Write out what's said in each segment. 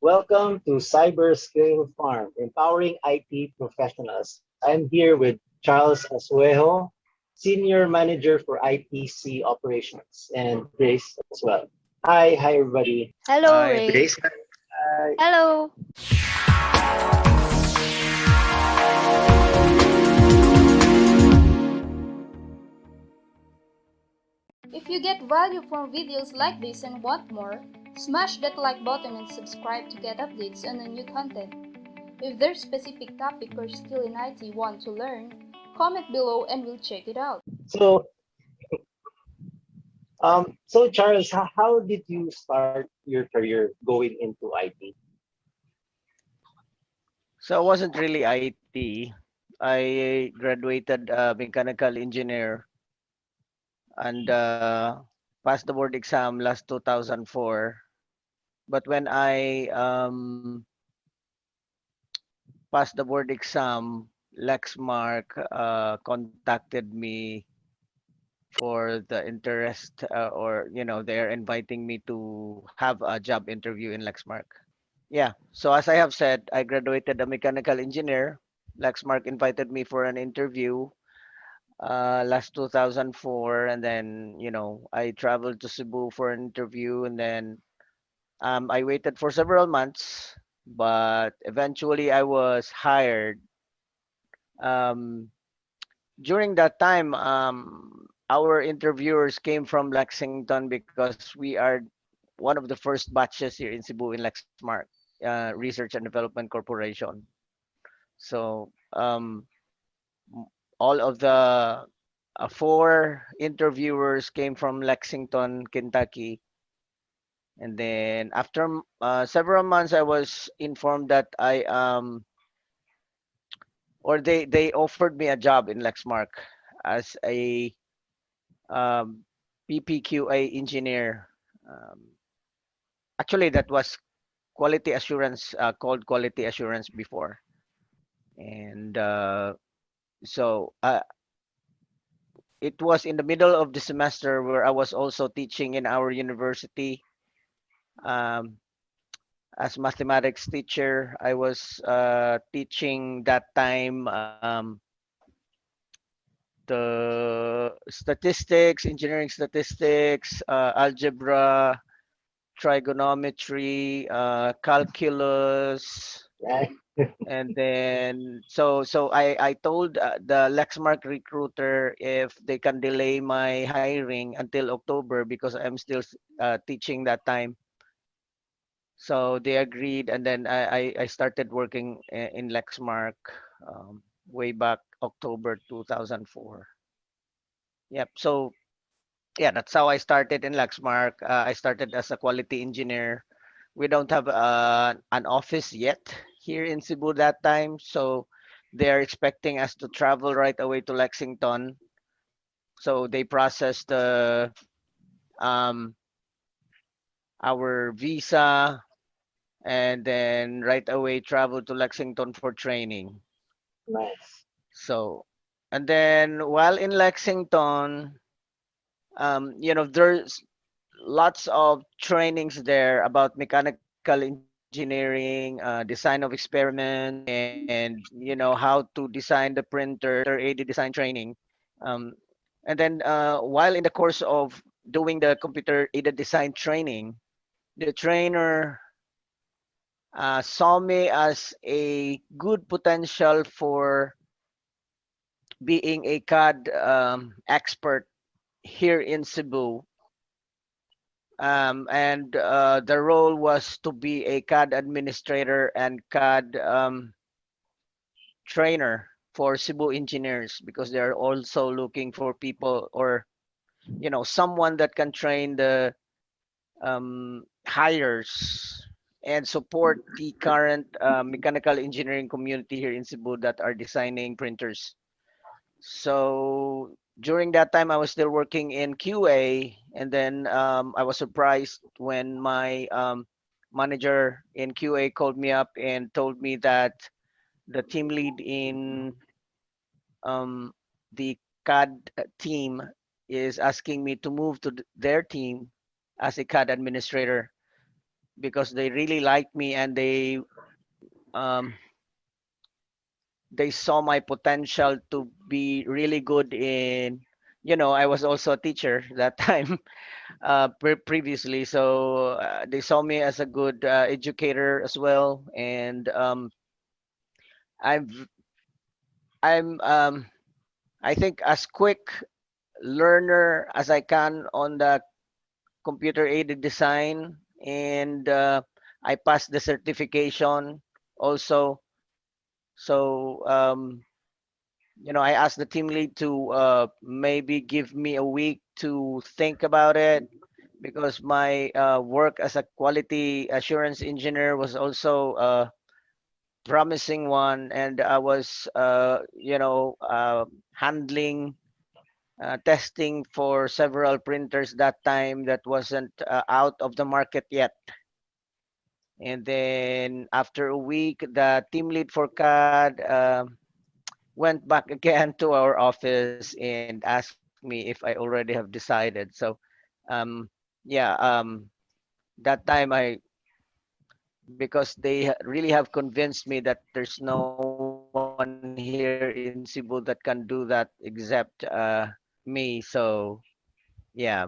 Welcome to Cyberskillfarm, empowering IT professionals. I'm here with Charles Asuejo, Senior Manager for ITC Operations, and Grace as well. Hi everybody. Hello, Hi. Ray. Grace, hi. Hello. If you get value from videos like this and want more, smash that like button and subscribe to get updates on the new content. If there's specific topic or skill in IT you want to learn, comment below and we'll check it out. So, Charles, how did you start your career going into IT? So it wasn't really IT. I graduated mechanical engineer and passed the board exam last 2004. But when I passed the board exam, Lexmark contacted me for the interest or they're inviting me to have a job interview in Lexmark. Yeah. So as I have said, I graduated a mechanical engineer. Lexmark invited me for an interview last 2004, and then I traveled to Cebu for an interview, and then I waited for several months, but eventually I was hired. Um, During that time, our interviewers came from Lexington because we are one of the first batches here in Cebu in Lexmark Research and Development Corporation. So all of the four interviewers came from Lexington, Kentucky. And then after several months, I was informed that they offered me a job in Lexmark as a um, PPQA engineer. Um, Actually, that was quality assurance, called quality assurance before. And so it was in the middle of the semester where I was also teaching in our university um, as mathematics teacher. I was teaching that time the statistics, engineering statistics, algebra, trigonometry, calculus, Right? and then so I told the Lexmark recruiter if they can delay my hiring until October because I'm still teaching that time. So they agreed, and then I started working in Lexmark way back October 2004. Yep. So yeah, that's how I started in Lexmark. I started as a quality engineer. We don't have an office yet here in Cebu that time, so they're expecting us to travel right away to Lexington. So they process um, our visa and then right away travel to Lexington for training. Nice. So, and then while in Lexington, there's lots of trainings there about mechanical engineering, design of experiments, and how to design the printer, AD design training. Um, and then while in the course of doing the computer aided design training, the trainer saw me as a good potential for being a CAD expert here in Cebu. And the role was to be a CAD administrator and CAD trainer for Cebu engineers because they're also looking for people or someone that can train the hires and support the current mechanical engineering community here in Cebu that are designing printers. So during that time, I was still working in QA, and then I was surprised when my manager in QA called me up and told me that the team lead in um, the CAD team is asking me to move to their team as a CAD administrator. because they really liked me, and um, they saw my potential to be really good in, I was also a teacher that time, previously. So they saw me as a good educator as well. And I'm I'm I think as quick learner as I can on the computer aided design. And I passed the certification also. So I asked the team lead to maybe give me a week to think about it, because my work as a quality assurance engineer was also a promising one, and I was handling testing for several printers that time that wasn't out of the market yet. And then after a week, the team lead for CAD went back again to our office and asked me if I already have decided. So, um, yeah, that time because they really have convinced me that there's no one here in Cebu that can do that except me. So, yeah,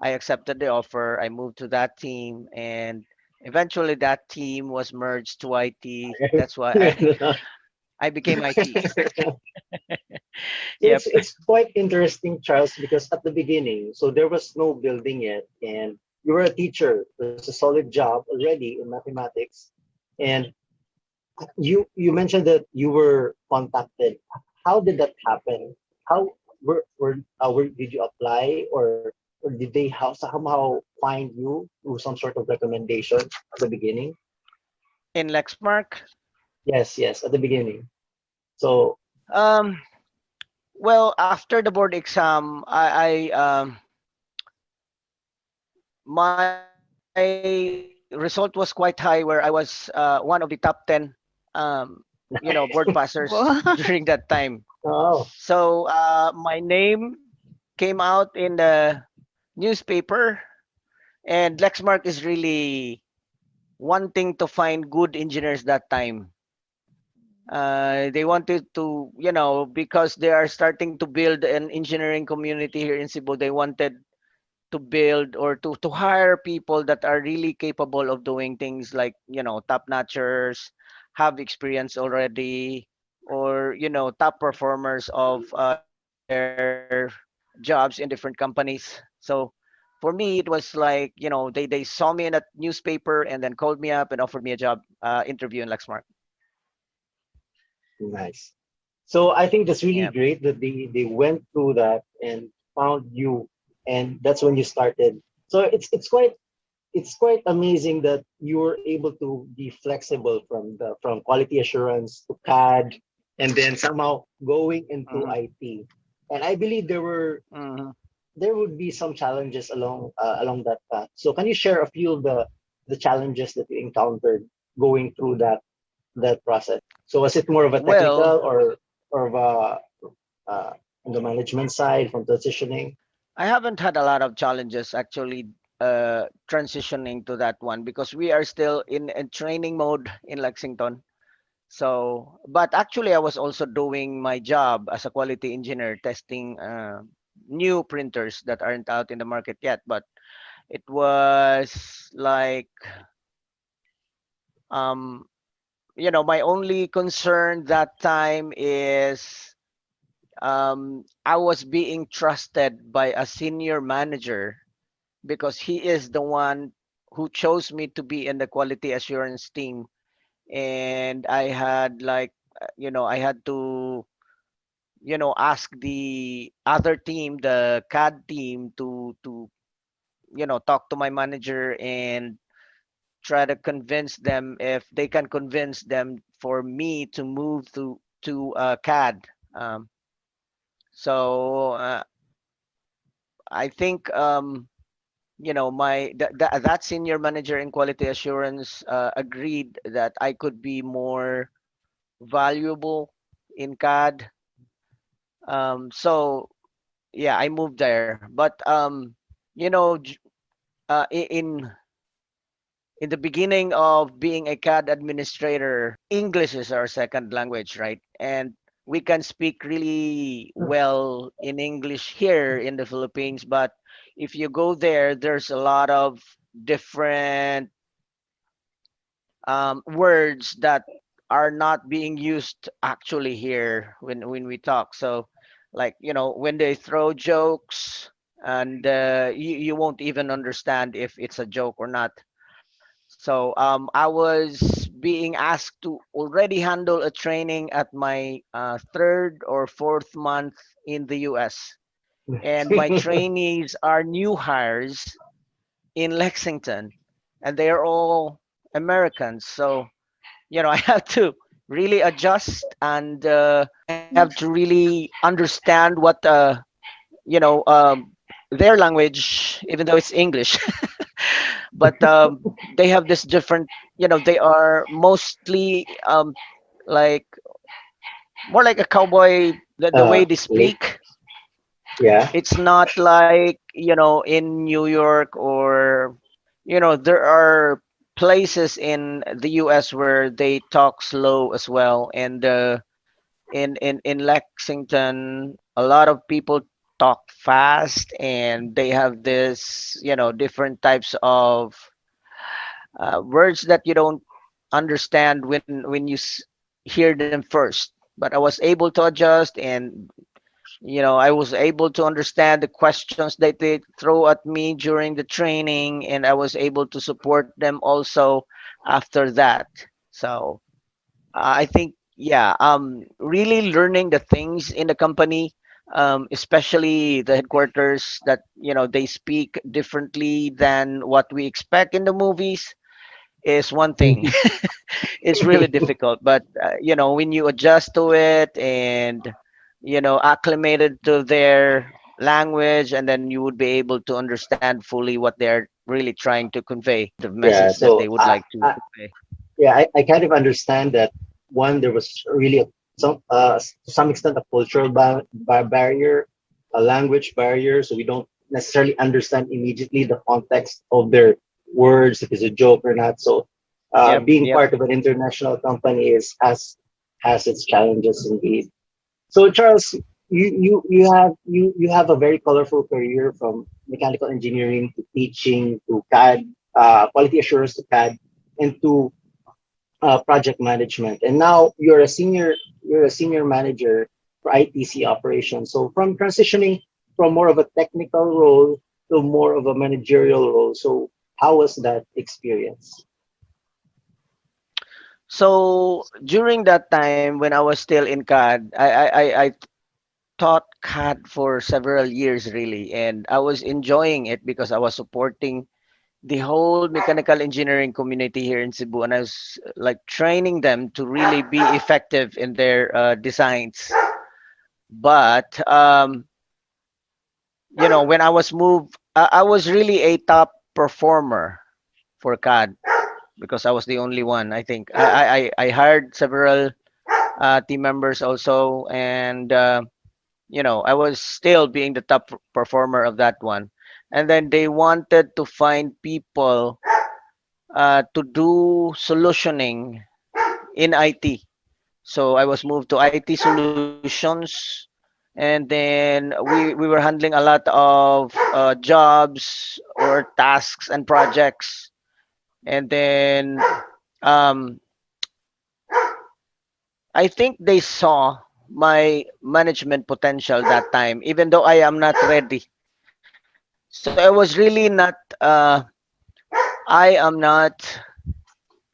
I accepted the offer. I moved to that team, and eventually that team was merged to IT. That's why I became IT. Yep. So it's quite interesting, Charles, because at the beginning, so there was no building yet, and you were a teacher. There's a solid job already in mathematics, and you mentioned that you were contacted. How did that happen? How did you apply, or did they somehow find you through some sort of recommendation at the beginning? In Lexmark, Yes, yes, at the beginning. So um, well, after the board exam, my result was quite high, where I was one of the top 10, board passers Wow. during that time. oh, So my name came out in the newspaper, and Lexmark is really wanting to find good engineers that time. They wanted to, because they are starting to build an engineering community here in Cebu. They wanted to build, or to hire people that are really capable of doing things like, top notchers, have experience already, or top performers of their jobs in different companies. So for me, it was like, they saw me in a newspaper and then called me up and offered me a job interview in Lexmark. nice. So I think that's really Yeah. great that they went through that and found you, and that's when you started. So it's quite amazing that you were able to be flexible from quality assurance to CAD, and then somehow going into Hmm. IT. And I believe Hmm. there would be some challenges along that path. So can you share a few of the challenges that you encountered going through that process? So was it more of a Well, technical or of a uh, on the management side from transitioning? I haven't had a lot of challenges actually transitioning to that one, because we are still in a training mode in Lexington. So, but actually, I was also doing my job as a quality engineer, testing new printers that aren't out in the market yet. But it was like, um, my only concern that time is I was being trusted by a senior manager, because he is the one who chose me to be in the quality assurance team. And I had like, I had to, ask the other team, the CAD team, to talk to my manager and try to convince them, if they can convince them for me to move to CAD. um, so I think, that senior manager in quality assurance agreed that I could be more valuable in CAD. So yeah, I moved there. But you know j- in in the beginning of being a CAD administrator, English is our second language, right? And we can speak really well in English here in the Philippines, but if you go there, there's a lot of different words that are not being used actually here when we talk. So, like when they throw jokes, and you won't even understand if it's a joke or not. So I was being asked to already handle a training at my third or fourth month in the US. And my trainees are new hires in Lexington, and they are all Americans. So, I have to really adjust, and I have to really understand what, their language, even though it's English. But they have this different, they are mostly like more like a cowboy, the way they Late. speak. Yeah. It's not like in New York, or there are places in the US where they talk slow as well. And in Lexington, a lot of people talk fast, and they have this different types of words that you don't understand when you hear them first. But I was able to adjust, and I was able to understand the questions that they throw at me during the training, and I was able to support them also after that. So I think, yeah, really learning the things in the company, especially the headquarters, that they speak differently than what we expect in the movies, is one thing. It's really difficult, but when you adjust to it, and acclimated to their language, and then you would be able to understand fully what they're really trying to convey, the Yeah. message that So they would like to convey. yeah, I kind of understand that one, there was really to some extent a cultural barrier, a language barrier, so we don't necessarily understand immediately the context of their words, if it's a joke or not. So Yep, being yep. part of an international company is has its challenges indeed. So Charles, you have a very colorful career from mechanical engineering to teaching to CAD, quality assurance to CAD, and to project management. And now you're a senior manager for ITC operations. So from transitioning from more of a technical role to more of a managerial role. So how was that experience? So during that time when I was still in CAD, I taught CAD for several years really, and I was enjoying it because I was supporting the whole mechanical engineering community here in Cebu, and I was like training them to really be effective in their designs. But when I was moved, I was really a top performer for CAD because I was the only one. I think I hired several team members also, and I was still being the top performer of that one. And then they wanted to find people to do solutioning in IT. So I was moved to IT solutions, and then we were handling a lot of jobs or tasks and projects. And then um, I think they saw my management potential that time, even though I am not ready. So I was really not. I am not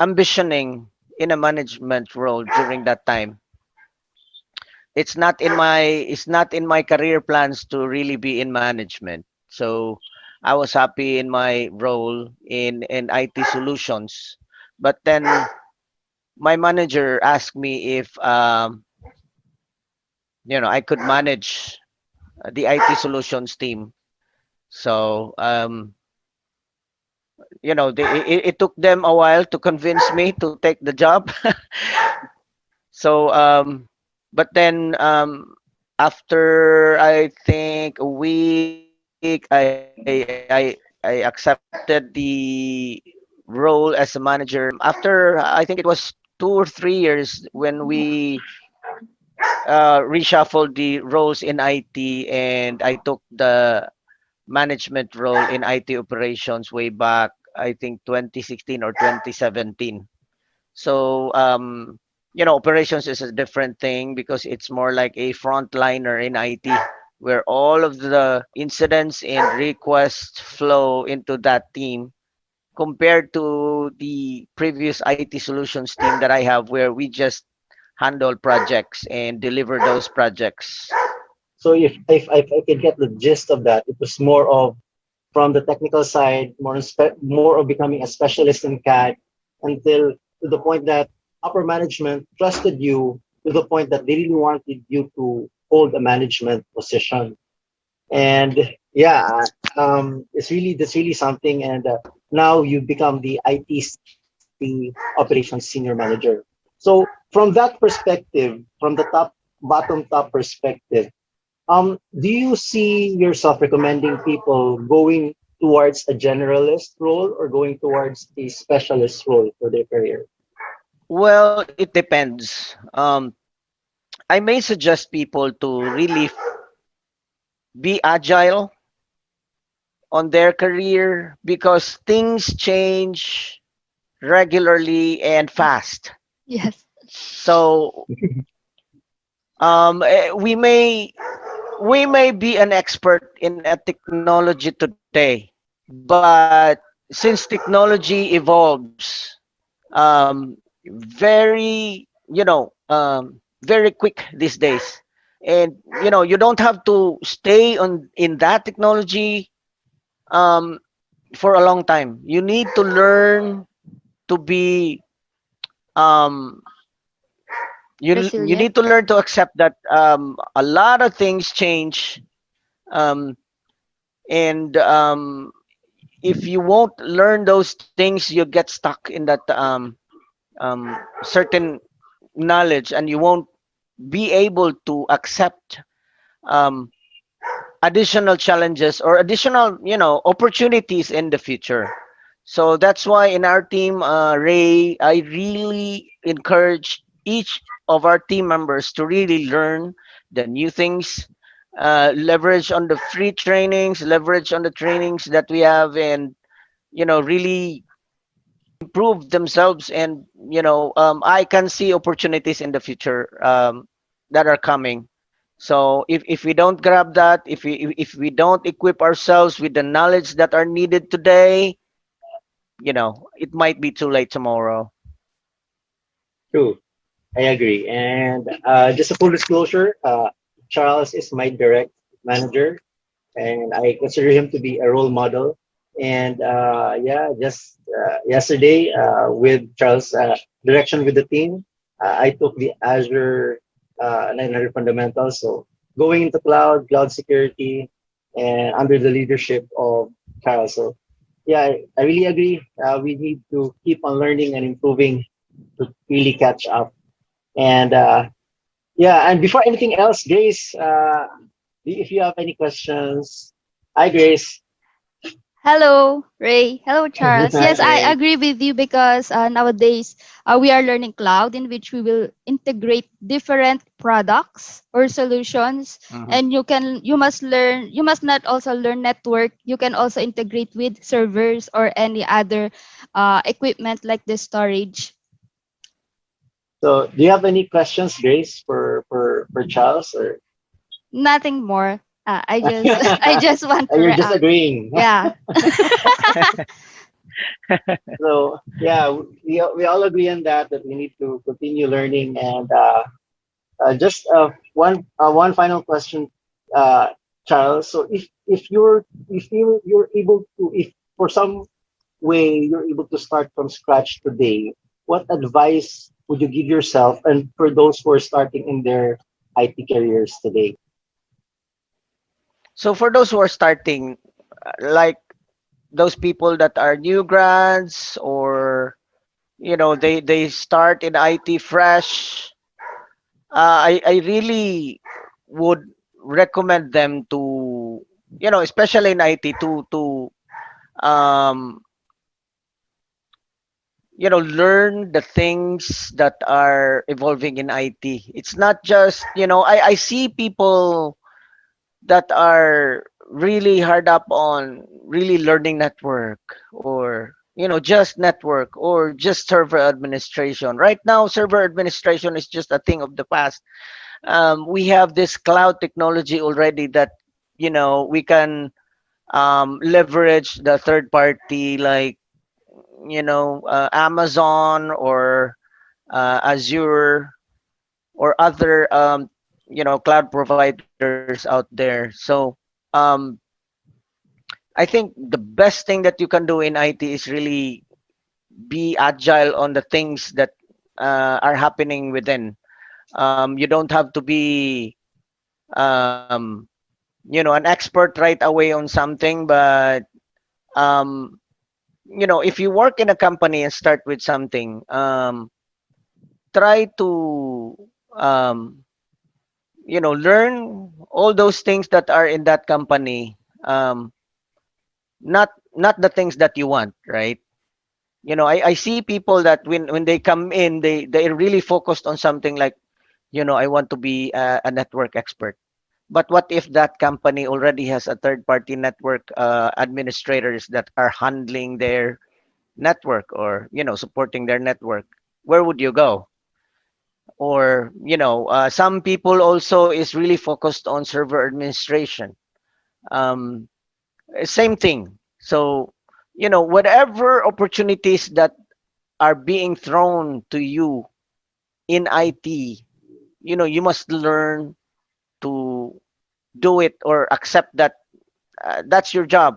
ambitioning in a management role during that time. It's not in my career plans to really be in management. So I was happy in my role in IT solutions. But then my manager asked me if I could manage the IT solutions team. So it took them a while to convince me to take the job. So but then after I think a week, I accepted the role role as a manager. After I think it was 2 or 3 years when we reshuffled the roles in IT, and I took the management role in IT operations way back, I think 2016 or 2017. So, operations is a different thing because it's more like a frontliner in IT, where all of the incidents and requests flow into that team, compared to the previous IT solutions team that I have, where we just handle projects and deliver those projects. So if I can get the gist of that, it was more of from the technical side, more of becoming a specialist in CAD until to the point that upper management trusted you to the point that they really wanted you to hold a management position. And yeah, it's really that's really something. And now you become the ITC operations senior manager. So from that perspective, from the top perspective, do you see yourself recommending people going towards a generalist role or going towards a specialist role for their career? Well, it depends. I may suggest people to really be agile on their career because things change regularly and fast. Yes. So we may be an expert in a technology today, but since technology evolves very very quick these days, and you don't have to stay on in that technology um, for a long time. You need to learn to be um, you Resilient. need to learn to accept that a lot of things change, um, and if you won't learn those things, you get stuck in that certain knowledge, and you won't be able to accept um, additional challenges or additional opportunities in the future. So that's why in our team, Ray, I really encourage each of our team members to really learn the new things, leverage on the free trainings, leverage on the trainings that we have, and really improve themselves. And I can see opportunities in the future that are coming. So if we don't grab that, if we don't equip ourselves with the knowledge that are needed today, it might be too late tomorrow. True, I agree. And just a full disclosure, Charles is my direct manager, and I consider him to be a role model. And yeah, just yesterday, with Charles' direction with the team, I took the Azure 900 fundamentals. So going into cloud security, and under the leadership of Charles. So yeah, I really agree. We need to keep on learning and improving to really catch up. And yeah, and before anything else, Grace, if you have any questions, hi Grace. Hello, Ray. Hello, Charles. Hi Yes, I Grace. agree with you because nowadays we are learning cloud in which we will integrate different products or solutions, Hmm. and you must not also learn network. You can also integrate with servers or any other equipment like the storage. So, do you have any questions, Grace, for Charles, or Nothing more. I just I just want to you're just agreeing? yeah. So, yeah, we all agree on that we need to continue learning. And just one final question, Charles. So, if you're able to, if for some way you're able to start from scratch today, what advice would you give yourself and for those who are starting in their IT careers today? So for those who are starting, like those people that are new grads, or they start in IT fresh, I really would recommend them to, especially in IT, to um learn the things that are evolving in IT. It's not just, I see people that are really hard up on really learning network, or just network, or just server administration. Right now server administration is just a thing of the past. We have this cloud technology already that we can leverage the third party, like Amazon, or Azure, or other cloud providers out there. So um, I think the best thing that you can do in IT is really be agile on the things that are happening within. You don't have to be um, an expert right away on something, but um, if you work in a company and start with something, try to um, learn all those things that are in that company. Not the things that you want, right? I see people that when they come in, they're really focused on something, like I want to be a network expert. But what if that company already has a third party network administrators that are handling their network, or supporting their network? Where would you go? Or some people also is really focused on server administration. um, Same thing. So whatever opportunities that are being thrown to you in IT, you must learn to do it, or accept that that's your job,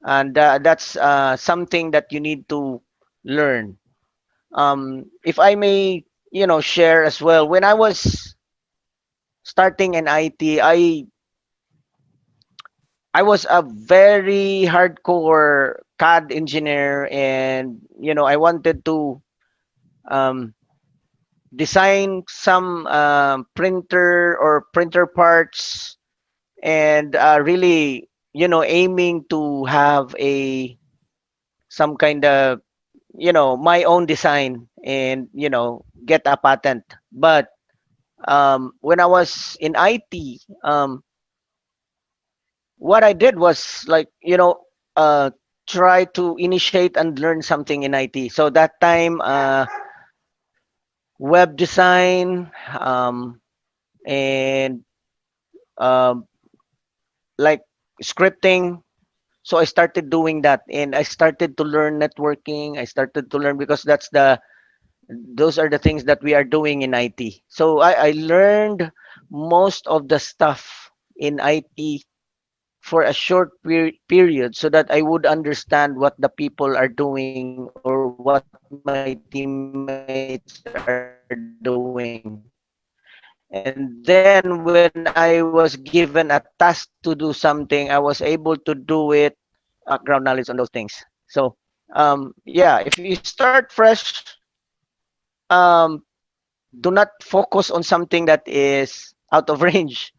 and that's something that you need to learn. If I may, share as well, when I was starting in IT, I was a very hardcore CAD engineer, and I wanted to um, design some printer or printer parts, and really aiming to have a some kind of my own design, and get a patent. But when I was in IT, what I did was, like, try to initiate and learn something in IT. So that time, web design, and um, like scripting. So I started doing that, and I started to learn networking. I started to learn, because those are the things that we are doing in IT. So I learned most of the stuff in IT for a short period, so that I would understand what the people are doing, or what my teammates are doing. And then when I was given a task to do something, I was able to do it, background knowledge on those things. So yeah, if you start fresh, um, do not focus on something that is out of range,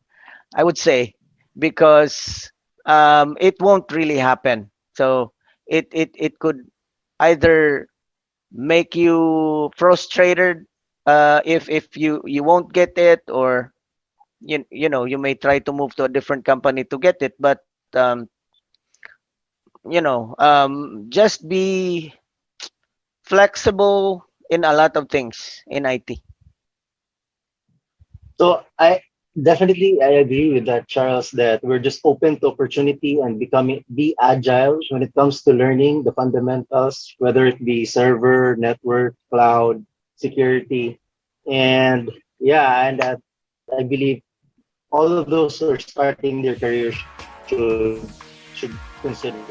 I would say, because it won't really happen. So it could either make you frustrated, if you won't get it, or you may try to move to a different company to get it. But just be flexible in a lot of things in IT. So I definitely I agree with that, Charles, that we're just open to opportunity and be agile when it comes to learning the fundamentals, whether it be server, network, cloud, security. And yeah, and I believe all of those who are starting their career should consider.